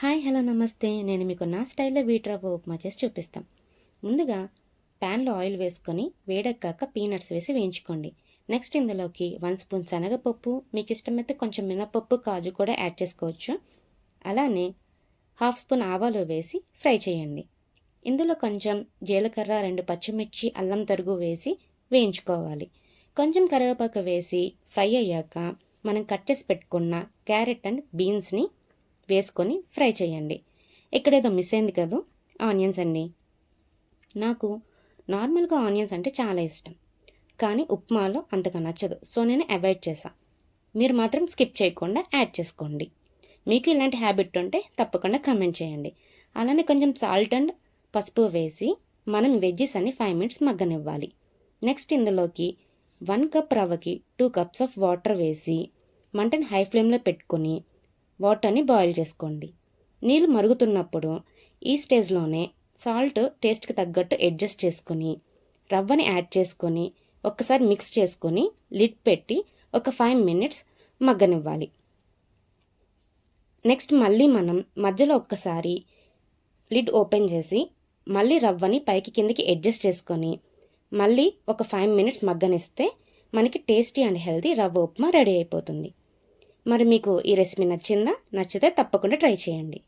Hi hello నమస్తే. నేను మీకు నా స్టైల్లో వీట్ రవ్వ ఉప్మా చేసి చూపిస్తాం. ముందుగా ప్యాన్లో ఆయిల్ వేసుకొని వేడెక్కాక పీనట్స్ వేసి వేయించుకోండి. నెక్స్ట్ ఇందులోకి 1 స్పూన్ శనగపప్పు, మీకు ఇష్టమైతే కొంచెం మినపప్పు, కాజు కూడా యాడ్ చేసుకోవచ్చు. అలానే 1/2 స్పూన్ ఆవాలు వేసి ఫ్రై చేయండి. ఇందులో కొంచెం జీలకర్ర, 2 పచ్చిమిర్చి, అల్లం తరుగు వేసి వేయించుకోవాలి. కొంచెం కరివేపాకు వేసి ఫ్రై అయ్యాక మనం కట్ చేసి పెట్టుకున్న క్యారెట్ అండ్ బీన్స్ని వేసుకొని ఫ్రై చేయండి. ఇక్కడేదో మిస్ అయింది కదా, ఆనియన్స్ అండి. నాకు నార్మల్గా ఆనియన్స్ అంటే చాలా ఇష్టం, కానీ ఉప్మాలో అంతగా నచ్చదు. సో నేను అవాయిడ్ చేశాను. మీరు మాత్రం స్కిప్ చేయకుండా యాడ్ చేసుకోండి. మీకు ఇలాంటి హ్యాబిట్ ఉంటే తప్పకుండా కమెంట్ చేయండి. అలానే కొంచెం సాల్ట్ అండ్ పసుపు వేసి మనం వెజ్జెస్ అని 5 మినిట్స్ మగ్గనివ్వాలి. నెక్స్ట్ ఇందులోకి 1 కప్ రవ్వకి 2 కప్స్ ఆఫ్ వాటర్ వేసి మంటని హై ఫ్లేమ్లో పెట్టుకొని వాటర్ని బాయిల్ చేసుకోండి. నీళ్ళు మరుగుతున్నప్పుడు ఈ స్టేజ్లోనే సాల్ట్ టేస్ట్కి తగ్గట్టు అడ్జస్ట్ చేసుకొని రవ్వని యాడ్ చేసుకొని ఒక్కసారి మిక్స్ చేసుకొని లిడ్ పెట్టి ఒక 5 మినిట్స్ మగ్గనివ్వాలి. నెక్స్ట్ మళ్ళీ మనం మధ్యలో ఒక్కసారి లిడ్ ఓపెన్ చేసి మళ్ళీ రవ్వని పైకి కిందకి అడ్జస్ట్ చేసుకొని మళ్ళీ ఒక 5 మినిట్స్ మగ్గనిస్తే మనకి టేస్టీ అండ్ హెల్తీ రవ్వ ఉప్మా రెడీ అయిపోతుంది. మరి మీకు ఈ రెసిపీ నచ్చిందా? నచ్చితే తప్పకుండా ట్రై చేయండి.